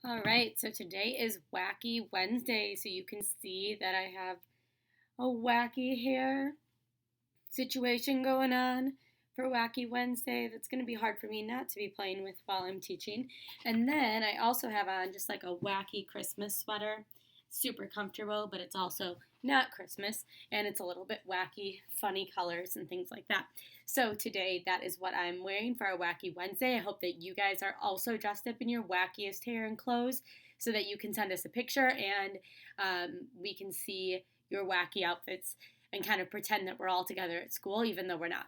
All right, so today is Wacky Wednesday, so you can see that I have a wacky hair situation going on for Wacky Wednesday. That's going to be hard for me not to be playing with while I'm teaching. And then I also have on just like a wacky Christmas sweater. Super comfortable, but it's also not Christmas, and it's a little bit wacky, funny colors and things like that. So today, that is what I'm wearing for our Wacky Wednesday. I hope that you guys are also dressed up in your wackiest hair and clothes so that you can send us a picture and we can see your wacky outfits and kind of pretend that we're all together at school, even though we're not.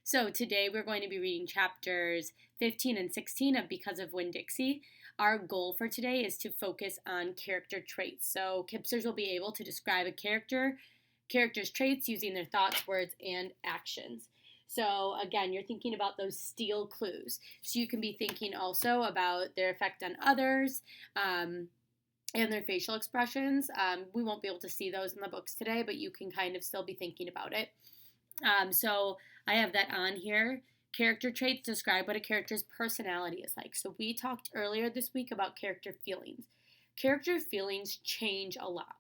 So today we're going to be reading chapters 15 and 16 of Because of Winn, Dixie. Our goal for today is to focus on character traits. So Kipsters will be able to describe a character's traits using their thoughts, words, and actions. So again, you're thinking about those steel clues. So you can be thinking also about their effect on others, and their facial expressions. We won't be able to see those in the books today, but you can kind of still be thinking about it. So I have that on here. Character traits describe what a character's personality is like. So we talked earlier this week about character feelings. Character feelings change a lot.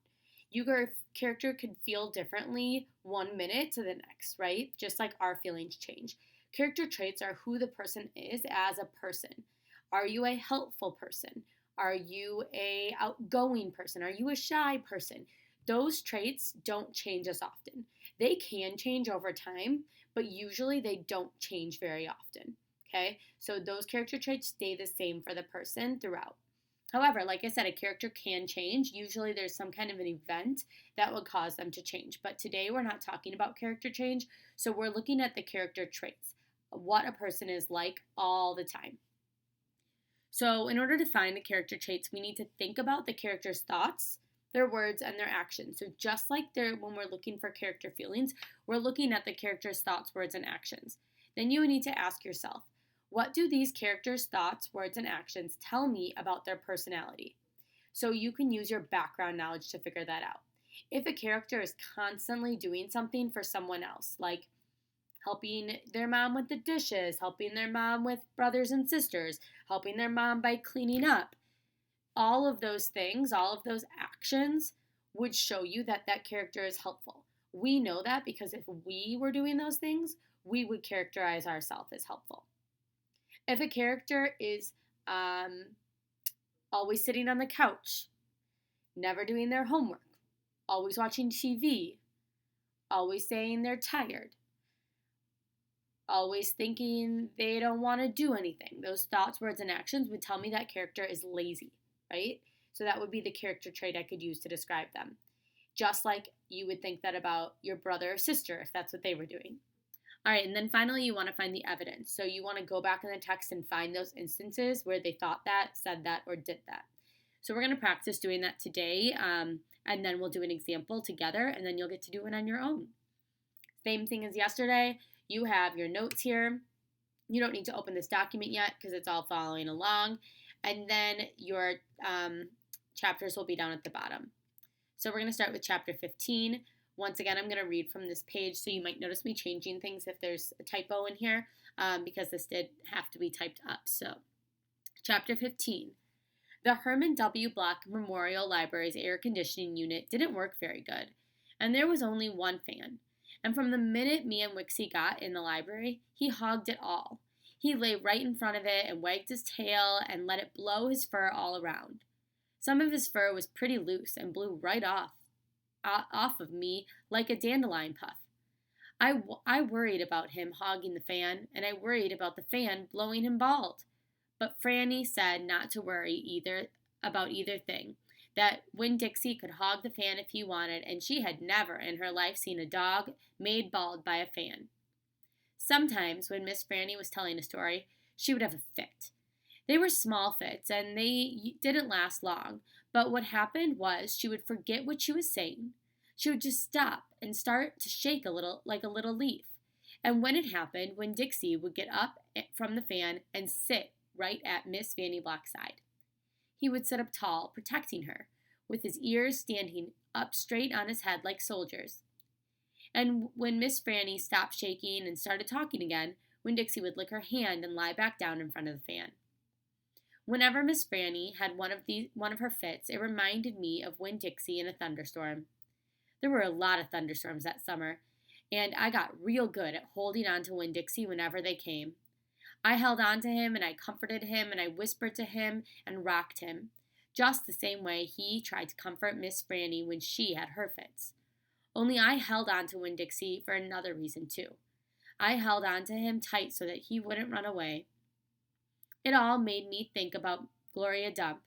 Your character could feel differently 1 minute to the next, right? Just like our feelings change. Character traits are who the person is as a person. Are you a helpful person? Are you a outgoing person? Are you a shy person? Those traits don't change as often. They can change over time, but usually they don't change very often. Okay? So those character traits stay the same for the person throughout. However, like I said, a character can change. Usually there's some kind of an event that would cause them to change. But today we're not talking about character change. So we're looking at the character traits, what a person is like all the time. So, in order to find the character traits, we need to think about the character's thoughts, their words, and their actions. So, just like when we're looking for character feelings, we're looking at the character's thoughts, words, and actions. Then you need to ask yourself, what do these characters' thoughts, words, and actions tell me about their personality? So, you can use your background knowledge to figure that out. If a character is constantly doing something for someone else, like helping their mom with the dishes, helping their mom with brothers and sisters, helping their mom by cleaning up. All of those things, all of those actions would show you that that character is helpful. We know that because if we were doing those things, we would characterize ourselves as helpful. If a character is always sitting on the couch, never doing their homework, always watching TV, always saying they're tired, always thinking they don't want to do anything. Those thoughts, words, and actions would tell me that character is lazy, right? So that would be the character trait I could use to describe them. Just like you would think that about your brother or sister if that's what they were doing. All right, and then finally you want to find the evidence. So you want to go back in the text and find those instances where they thought that, said that, or did that. So we're going to practice doing that today, and then we'll do an example together, and then you'll get to do it on your own. Same thing as yesterday. You have your notes here. You don't need to open this document yet because it's all following along. And then your chapters will be down at the bottom. So we're going to start with chapter 15. Once again, I'm going to read from this page, so you might notice me changing things if there's a typo in here, because this did have to be typed up. So, chapter 15. The Herman W. Block Memorial Library's air conditioning unit didn't work very good, and there was only one fan. And from the minute me and Wixie got in the library, he hogged it all. He lay right in front of it and wagged his tail and let it blow his fur all around. Some of his fur was pretty loose and blew right off of me like a dandelion puff. I worried about him hogging the fan, and I worried about the fan blowing him bald. But Franny said not to worry about either thing, that Winn Dixie could hog the fan if he wanted, and she had never in her life seen a dog made bald by a fan. Sometimes, when Miss Franny was telling a story, she would have a fit. They were small fits, and they didn't last long, but what happened was she would forget what she was saying. She would just stop and start to shake a little, like a little leaf. And when it happened, Winn Dixie would get up from the fan and sit right at Miss Fanny Block's side. He would sit up tall, protecting her, with his ears standing up straight on his head like soldiers. And when Miss Franny stopped shaking and started talking again, Winn Dixie would lick her hand and lie back down in front of the fan. Whenever Miss Franny had one of her fits, it reminded me of Winn Dixie in a thunderstorm. There were a lot of thunderstorms that summer, and I got real good at holding on to Winn Dixie whenever they came. I held on to him and I comforted him and I whispered to him and rocked him, just the same way he tried to comfort Miss Franny when she had her fits. Only I held on to Winn Dixie for another reason, too. I held on to him tight so that he wouldn't run away. It all made me think about Gloria Dump.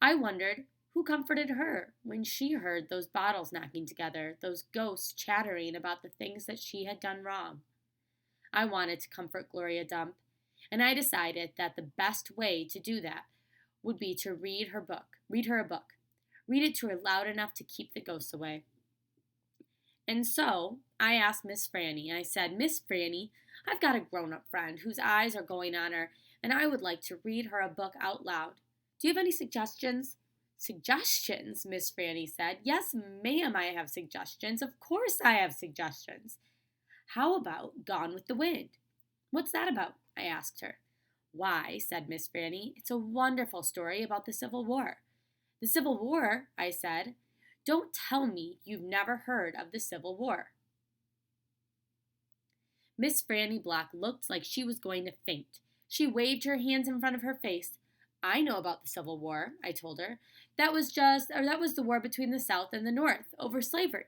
I wondered who comforted her when she heard those bottles knocking together, those ghosts chattering about the things that she had done wrong. I wanted to comfort Gloria Dump, and I decided that the best way to do that would be to read her a book. Read it to her loud enough to keep the ghosts away. And so I asked Miss Franny. I said, Miss Franny, I've got a grown-up friend whose eyes are going on her, and I would like to read her a book out loud. Do you have any suggestions? Suggestions, Miss Franny said. Yes, ma'am, I have suggestions. Of course I have suggestions. How about Gone with the Wind? What's that about? I asked her. Why, said Miss Franny, it's a wonderful story about the Civil War. The Civil War, I said. Don't tell me you've never heard of the Civil War. Miss Franny Black looked like she was going to faint. She waved her hands in front of her face. I know about the Civil War, I told her. That was the war between the South and the North over slavery.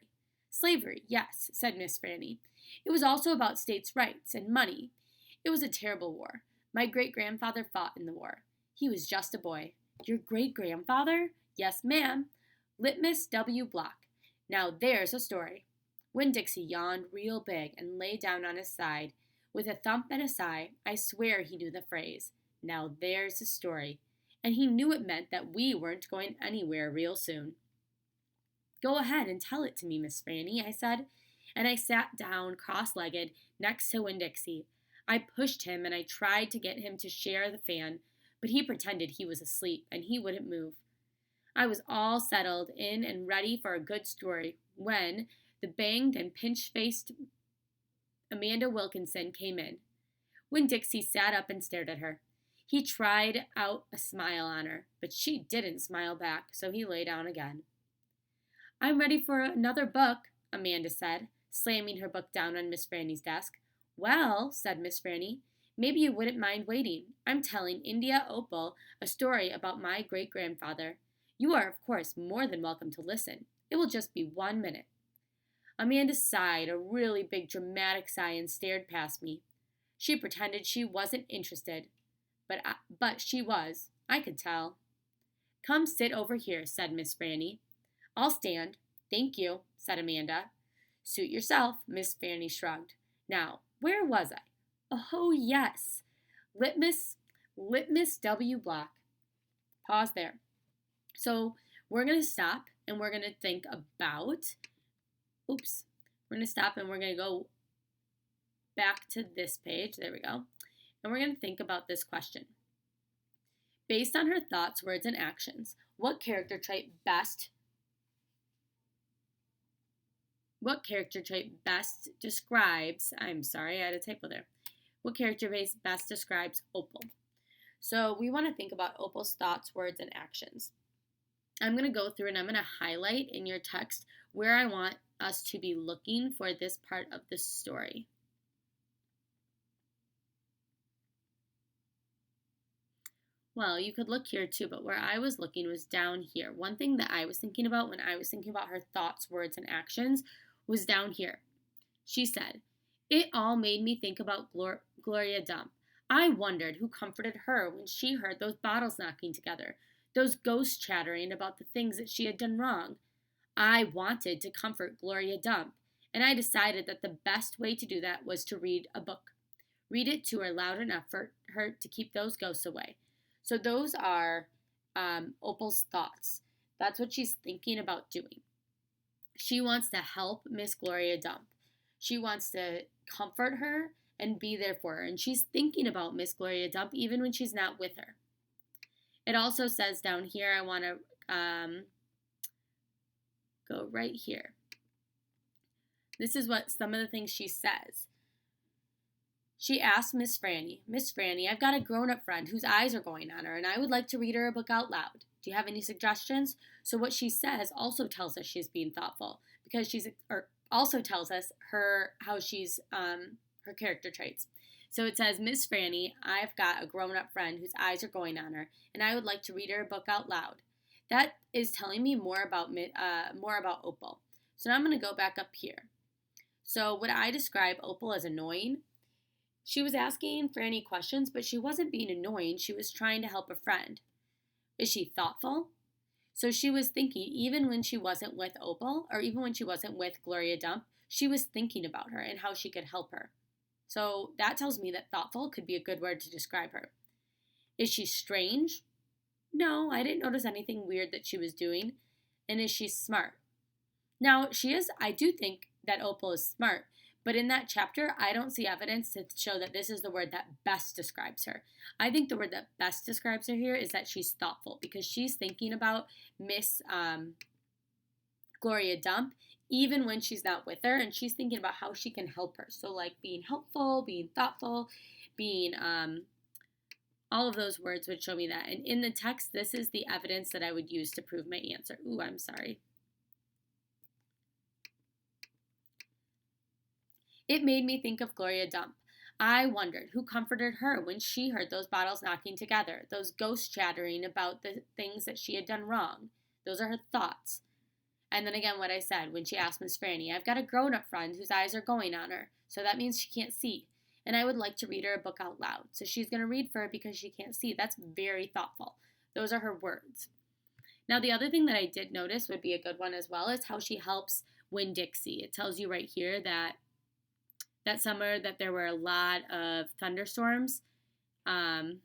Slavery, yes, said Miss Franny. It was also about states' rights and money. It was a terrible war. My great-grandfather fought in the war. He was just a boy. Your great-grandfather? Yes, ma'am. Litmus W. Block. Now there's a story. Winn Dixie yawned real big and lay down on his side. With a thump and a sigh, I swear he knew the phrase. Now there's a story. And he knew it meant that we weren't going anywhere real soon. Go ahead and tell it to me, Miss Franny, I said, and I sat down cross-legged next to Winn Dixie. I pushed him and I tried to get him to share the fan, but he pretended he was asleep and he wouldn't move. I was all settled in and ready for a good story when the banged and pinch-faced Amanda Wilkinson came in. Winn Dixie sat up and stared at her. He tried out a smile on her, but she didn't smile back, so he lay down again. I'm ready for another book, Amanda said, slamming her book down on Miss Franny's desk. Well, said Miss Franny, maybe you wouldn't mind waiting. I'm telling India Opal a story about my great-grandfather. You are, of course, more than welcome to listen. It will just be 1 minute. Amanda sighed, a really big dramatic sigh, and stared past me. She pretended she wasn't interested, but she was. I could tell. Come sit over here, said Miss Franny. I'll stand. Thank you, said Amanda. Suit yourself, Miss Franny shrugged. Now, where was I? Oh, yes. Litmus W. Block. Pause there. So we're going to stop and we're going to think about, we're going to stop and we're going to go back to this page. There we go. And we're going to think about this question. Based on her thoughts, words, and actions, what character trait best describes, I'm sorry, I had a typo there. What character best describes Opal? So we want to think about Opal's thoughts, words, and actions. I'm going to go through and I'm going to highlight in your text where I want us to be looking for this part of the story. Well, you could look here too, but where I was looking was down here. One thing that I was thinking about when I was thinking about her thoughts, words, and actions was down here. She said, it all made me think about Gloria Dump. I wondered who comforted her when she heard those bottles knocking together, those ghosts chattering about the things that she had done wrong. I wanted to comfort Gloria Dump, and I decided that the best way to do that was to read a book. Read it to her loud enough for her to keep those ghosts away. So those are Opal's thoughts. That's what she's thinking about doing. She wants to help Miss Gloria Dump. She wants to comfort her and be there for her. And she's thinking about Miss Gloria Dump even when she's not with her. It also says down here, I want to go right here. This is what some of the things she says. She asked Miss Franny, I've got a grown-up friend whose eyes are going on her, and I would like to read her a book out loud. Do you have any suggestions? So what she says also tells us she's being thoughtful, because or also tells us how she's, her character traits. So it says, Miss Franny, I've got a grown-up friend whose eyes are going on her, and I would like to read her a book out loud. That is telling me more about Opal. So now I'm going to go back up here. So would I describe Opal as annoying? She was asking Franny questions, but she wasn't being annoying. She was trying to help a friend. Is she thoughtful? So she was thinking, even when she wasn't with Opal, or even when she wasn't with Gloria Dump, she was thinking about her and how she could help her. So that tells me that thoughtful could be a good word to describe her. Is she strange? No, I didn't notice anything weird that she was doing. And is she smart? Now, I do think that Opal is smart, but in that chapter, I don't see evidence to show that this is the word that best describes her. I think the word that best describes her here is that she's thoughtful, because she's thinking about Miss Gloria Dump, even when she's not with her, and she's thinking about how she can help her. So, like, being helpful, being thoughtful, being, all of those words would show me that. And in the text, this is the evidence that I would use to prove my answer. Ooh, I'm sorry. It made me think of Gloria Dump. I wondered who comforted her when she heard those bottles knocking together, those ghosts chattering about the things that she had done wrong. Those are her thoughts. And then again, what I said when she asked Miss Franny, I've got a grown-up friend whose eyes are going on her, so that means she can't see. And I would like to read her a book out loud. So she's going to read for her because she can't see. That's very thoughtful. Those are her words. Now, the other thing that I did notice would be a good one as well is how she helps Winn Dixie. It tells you right here that summer that there were a lot of thunderstorms. And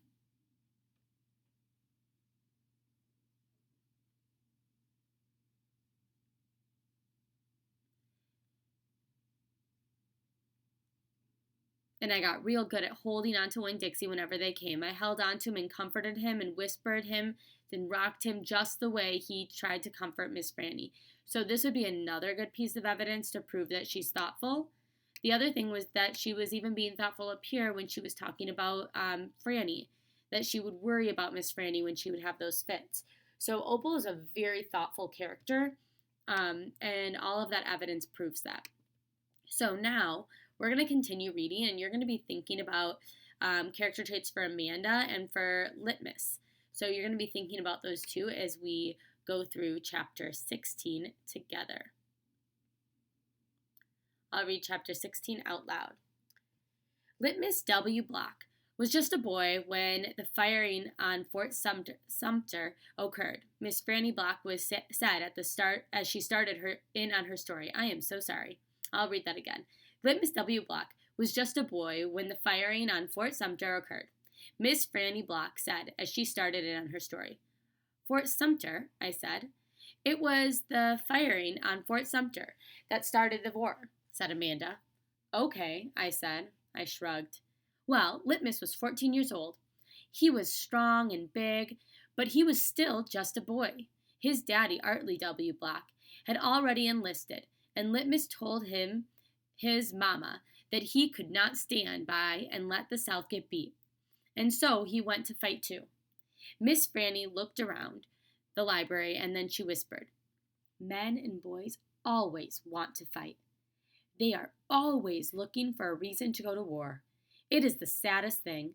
I got real good at holding on to Winn Dixie whenever they came. I held on to him and comforted him and whispered him, then rocked him just the way he tried to comfort Miss Franny. So this would be another good piece of evidence to prove that she's thoughtful. The other thing was that she was even being thoughtful up here when she was talking about Franny, that she would worry about Miss Franny when she would have those fits. So Opal is a very thoughtful character, and all of that evidence proves that. So now we're going to continue reading, and you're going to be thinking about character traits for Amanda and for Litmus. So you're going to be thinking about those two as we go through chapter 16 together. I'll read chapter 16 out loud. Litmus W. Block was just a boy when the firing on Fort Sumter occurred. Miss Franny Block was said at the start as she started on her story. I am so sorry. I'll read that again. Litmus W. Block was just a boy when the firing on Fort Sumter occurred. Miss Franny Block said as she started it on her story. Fort Sumter, I said. It was the firing on Fort Sumter that started the war, said Amanda. Okay, I said. I shrugged. Well, Litmus was 14 years old. He was strong and big, but he was still just a boy. His daddy, Artley W. Block, had already enlisted, and Litmus told his mama that he could not stand by and let the South get beat. And so he went to fight too. Miss Franny looked around the library and then she whispered, Men and boys always want to fight. They are always looking for a reason to go to war. It is the saddest thing.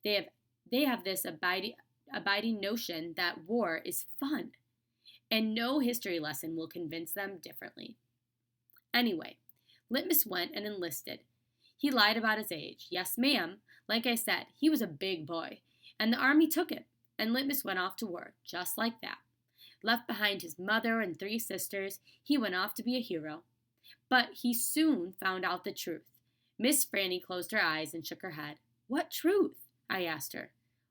They have this abiding notion that war is fun, and no history lesson will convince them differently. Anyway, Litmus went and enlisted. He lied about his age. Yes, ma'am. Like I said, he was a big boy, and the army took him, and Litmus went off to war, just like that. Left behind his mother and 3 sisters, he went off to be a hero. But he soon found out the truth. Miss Franny closed her eyes and shook her head. What truth? I asked her.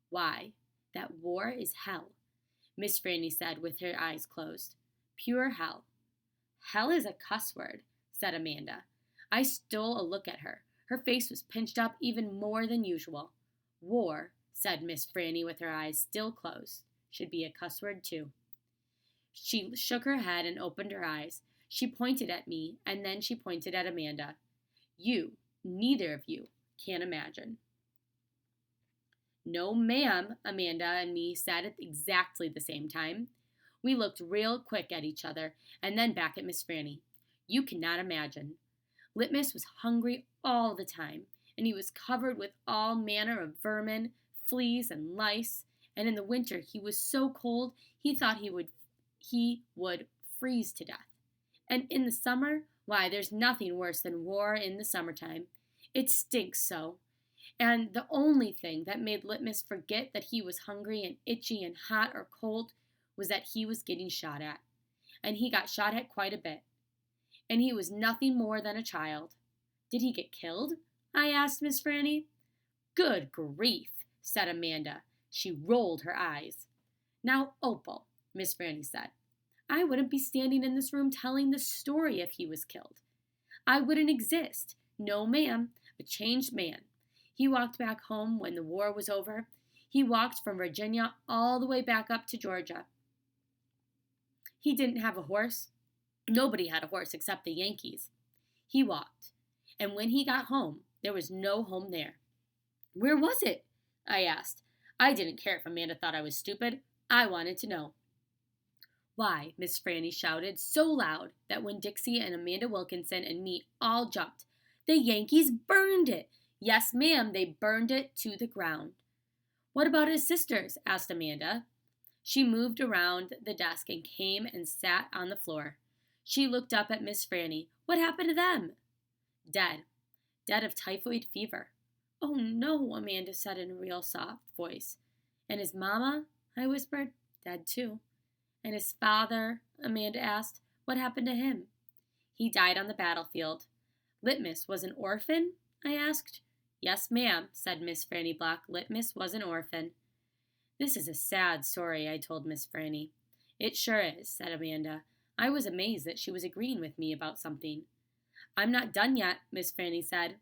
Why, that war is hell, Miss Franny said with her eyes closed. Pure hell. Hell is a cuss word, said Amanda. I stole a look at her. Her face was pinched up even more than usual. War, said Miss Franny with her eyes still closed, should be a cuss word too. She shook her head and opened her eyes. She pointed at me, and then she pointed at Amanda. You, neither of you, Can't imagine. No, ma'am, Amanda and me said at exactly the same time. We looked real quick at each other and then back at Miss Franny. You cannot imagine. Litmus was hungry all the time, and he was covered with all manner of vermin, fleas, and lice, and in the winter he was so cold he thought he would freeze to death. And in the summer, why, there's nothing worse than war in the summertime. It stinks so. And the only thing that made Litmus forget that he was hungry and itchy and hot or cold was that he was getting shot at. And he got shot at quite a bit. And he was nothing more than a child. Did he get killed? I asked Miss Franny. Good grief, said Amanda. She rolled her eyes. Now, Opal, Miss Franny said, I wouldn't be standing in this room telling the story if he was killed. I wouldn't exist. No, ma'am, a changed man. He walked back home when the war was over. He walked from Virginia all the way back up to Georgia. He didn't have a horse. Nobody had a horse except the Yankees. He walked. And when he got home, there was no home there. Where was it? I asked. I didn't care if Amanda thought I was stupid. I wanted to know. Why, Miss Franny shouted so loud that when Dixie and Amanda Wilkinson and me all jumped, the Yankees burned it. Yes, ma'am, they burned it to the ground. What about his sisters? Asked Amanda. She moved around the desk and came and sat on the floor. She looked up at Miss Franny. What happened to them? Dead. Dead of typhoid fever. Oh, no, Amanda said in a real soft voice. And his mama? I whispered. Dead, too. And his father? Amanda asked. What happened to him? He died on the battlefield. Litmus was an orphan? I asked. Yes, ma'am, said Miss Franny Block. Litmus was an orphan. This is a sad story, I told Miss Franny. It sure is, said Amanda. I was amazed that she was agreeing with me about something. I'm not done yet, Miss Franny said.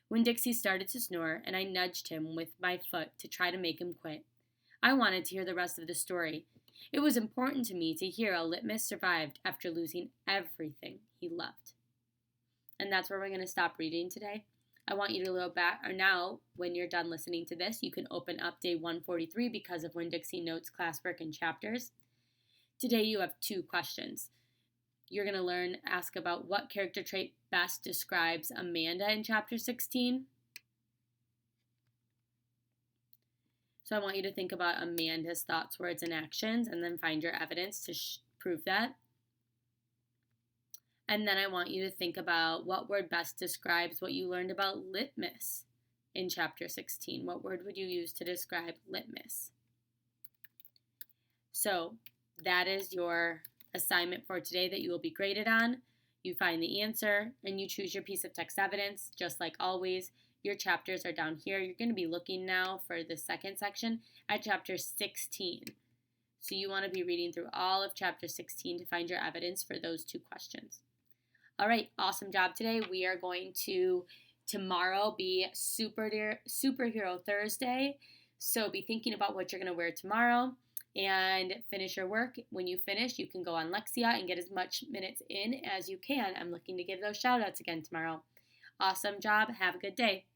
When Dixie started to snore, and I nudged him with my foot to try to make him quit. I wanted to hear the rest of the story. It was important to me to hear how Litmus survived after losing everything he loved. And that's where we're going to stop reading today. I want you to go back, or now, when you're done listening to this, you can open up day 143 because of Winn Dixie notes, classwork, and chapters. Today you have 2 questions. You're going to ask about what character trait best describes Amanda in chapter 16. So I want you to think about Amanda's thoughts, words, and actions, and then find your evidence to prove that. And then I want you to think about what word best describes what you learned about Litmus in chapter 16. What word would you use to describe Litmus? So that is your assignment for today that you will be graded on. You find the answer and you choose your piece of text evidence. Just like always, your chapters are down here. You're going to be looking now for the second section at chapter 16. So you want to be reading through all of chapter 16 to find your evidence for those 2 questions. All right, awesome job today. We are going to tomorrow be Superhero Thursday. So be thinking about what you're going to wear tomorrow and finish your work. When you finish, you can go on Lexia and get as much minutes in as you can. I'm looking to give those shout outs again tomorrow. Awesome job. Have a good day.